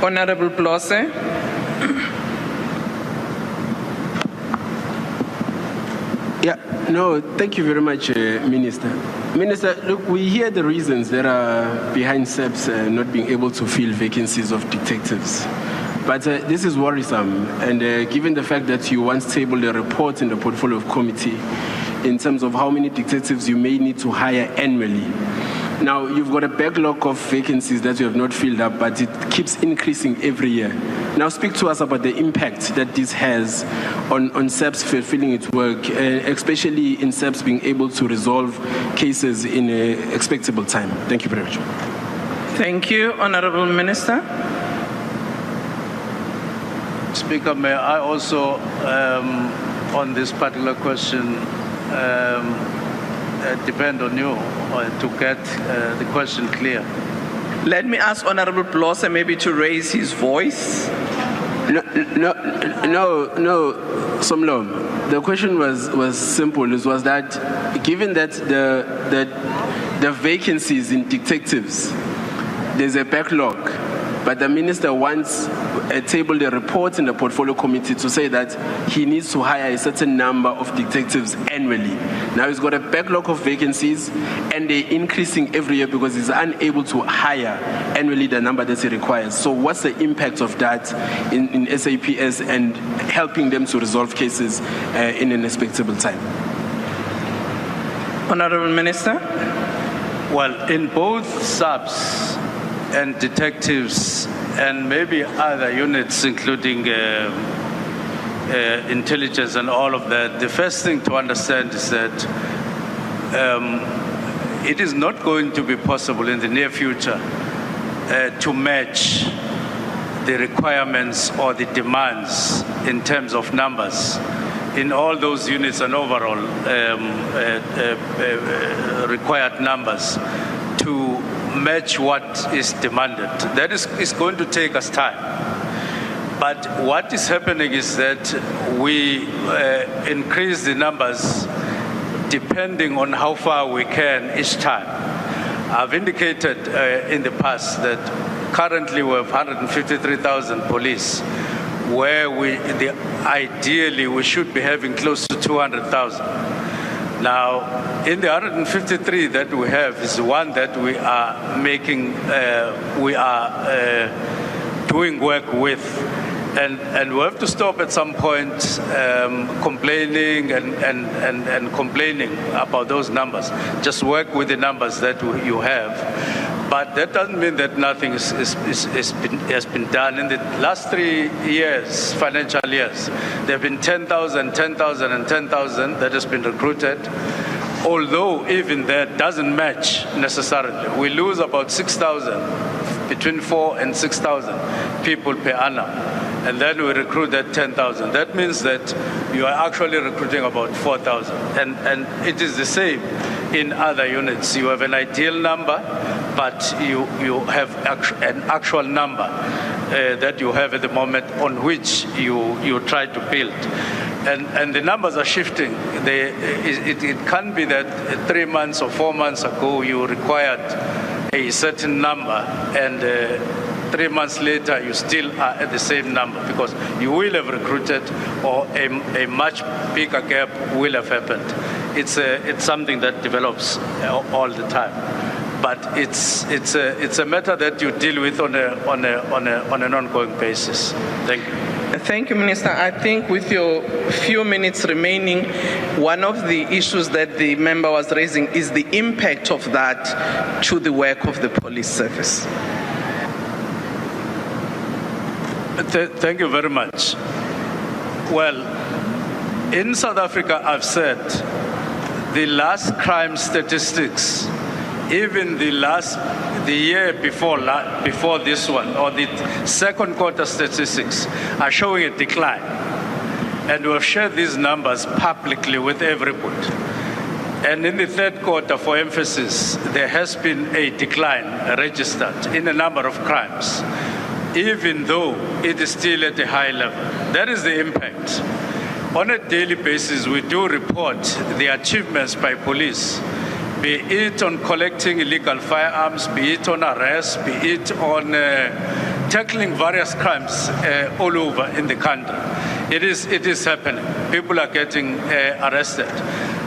Honorable Blose. Yeah, no, thank you very much, Minister. Minister, look, we hear the reasons that are behind SEPs not being able to fill vacancies of detectives. But this is worrisome, and given the fact that you once tabled a report in the portfolio committee in terms of how many detectives you may need to hire annually. Now, you've got a backlog of vacancies that you have not filled up, but it keeps increasing every year. Now, speak to us about the impact that this has on SEPs fulfilling its work, especially in SEPs being able to resolve cases in an expectable time. Thank you very much. Thank you, Honorable Minister. Speaker, may I also, on this particular question, depend on you to get the question clear. Let me ask Honorable Blose maybe to raise his voice. No, Somlom. The question was simple. It was that given that the vacancies in detectives, there's a backlog, but the minister wants tabled a report in the portfolio committee to say that he needs to hire a certain number of detectives annually. Now he's got a backlog of vacancies, and they're increasing every year because he's unable to hire annually the number that he requires. So what's the impact of that in SAPS and helping them to resolve cases in an expectable time? Honorable Minister. Well, in both SAPS and detectives and maybe other units, including intelligence and all of that, the first thing to understand is that it is not going to be possible in the near future to match the requirements or the demands in terms of numbers in all those units and overall required numbers to match what is demanded. That is going to take us time. But what is happening is that we increase the numbers depending on how far we can each time. I've indicated in the past that currently we have 153,000 police, where ideally we should be having close to 200,000. Now, in the 153 that we have is one that we are making, doing work with, and we have to stop at some point complaining and complaining about those numbers. Just work with the numbers that you have. But that doesn't mean that nothing has been done. In the last 3 years, financial years, there have been 10,000, 10,000, and 10,000 that has been recruited, although even that doesn't match necessarily. We lose about 6,000, between 4,000 and 6,000 people per annum, and then we recruit that 10,000. That means that you are actually recruiting about 4,000, and it is the same in other units. You have an ideal number, but you have an actual number that you have at the moment on which you try to build. And the numbers are shifting. It can be that 3 months or 4 months ago you required a certain number, and 3 months later you still are at the same number because you will have recruited, or a much bigger gap will have happened. It's something that develops all the time, but it's a matter that you deal with on an ongoing basis. Thank you. Thank you, Minister. I think with your few minutes remaining, one of the issues that the member was raising is the impact of that to the work of the police service. Thank you very much. Well, in South Africa, I've said the last crime statistics, even the year before this one, or the second quarter statistics, are showing a decline. And we've shared these numbers publicly with everybody. And in the third quarter, for emphasis, there has been a decline registered in a number of crimes, even though it is still at a high level. That is the impact. On a daily basis, we do report the achievements by police, be it on collecting illegal firearms, be it on arrests, be it on tackling various crimes all over in the country. It is happening. People are getting arrested.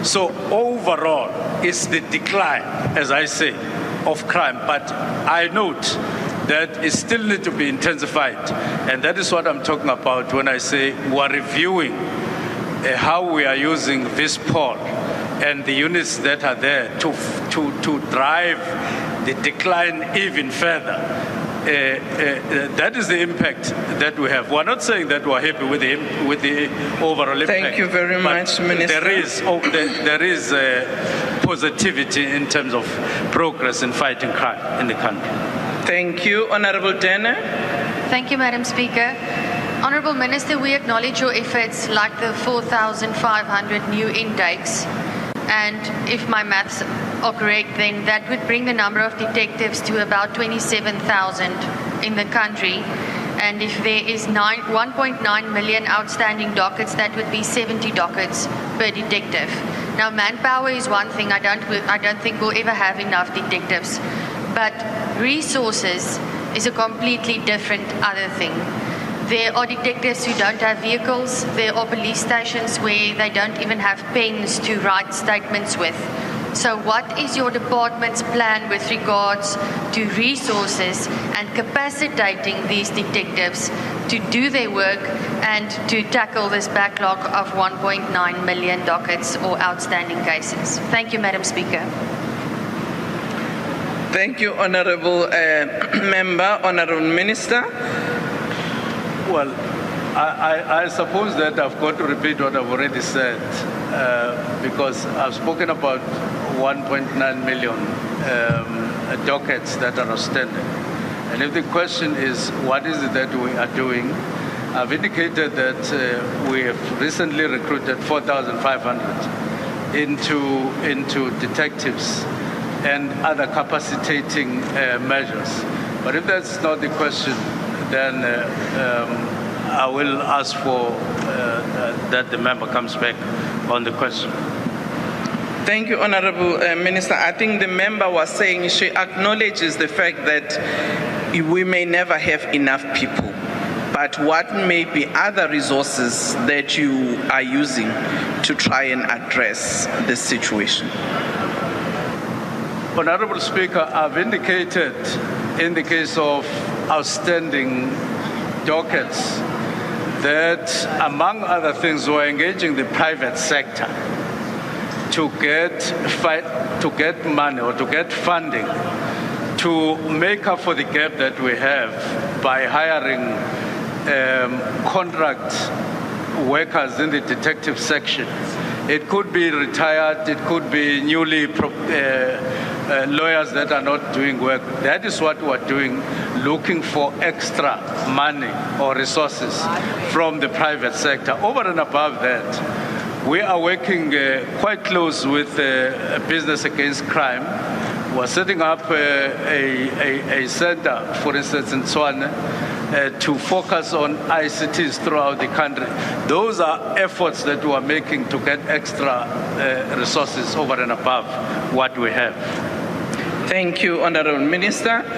So overall, it's the decline, as I say, of crime. But I note that it still needs to be intensified. And that is what I'm talking about when I say we are reviewing how we are using this poll and the units that are there to drive the decline even further. That is the impact that we have. We're not saying that we're happy with the overall impact. Thank you very much, Minister. There is positivity in terms of progress in fighting crime in the country. Thank you. Honorable Dene. Thank you, Madam Speaker. Honourable Minister, we acknowledge your efforts like the 4,500 new intakes. And if my maths are correct, then that would bring the number of detectives to about 27,000 in the country. And if there is 1.9 million outstanding dockets, that would be 70 dockets per detective. Now, manpower is one thing. I don't think we'll ever have enough detectives. But resources is a completely different other thing. There are detectives who don't have vehicles. There are police stations where they don't even have pens to write statements with. So what is your department's plan with regards to resources and capacitating these detectives to do their work and to tackle this backlog of 1.9 million dockets or outstanding cases? Thank you, Madam Speaker. Thank you, Honourable Member. Honourable Minister. Well, I suppose that I've got to repeat what I've already said because I've spoken about 1.9 million dockets that are outstanding. And if the question is, what is it that we are doing? I've indicated that we have recently recruited 4,500 into detectives and other capacitating measures. But if that's not the question, then I will ask for that the member comes back on the question. Thank you, Honourable Minister. I think the member was saying she acknowledges the fact that we may never have enough people, but what may be other resources that you are using to try and address this situation? Honourable Speaker, I've indicated in the case of outstanding dockets that, among other things, we're engaging the private sector to get money or to get funding to make up for the gap that we have by hiring contract workers in the detective section. It could be retired, it could be newly lawyers that are not doing work. That is what we're doing, looking for extra money or resources from the private sector. Over and above that, we are working quite close with Business Against Crime. We're setting up a center, for instance, in Tswane, to focus on ICTs throughout the country. Those are efforts that we are making to get extra resources over and above what we have. Thank you, Honourable Minister.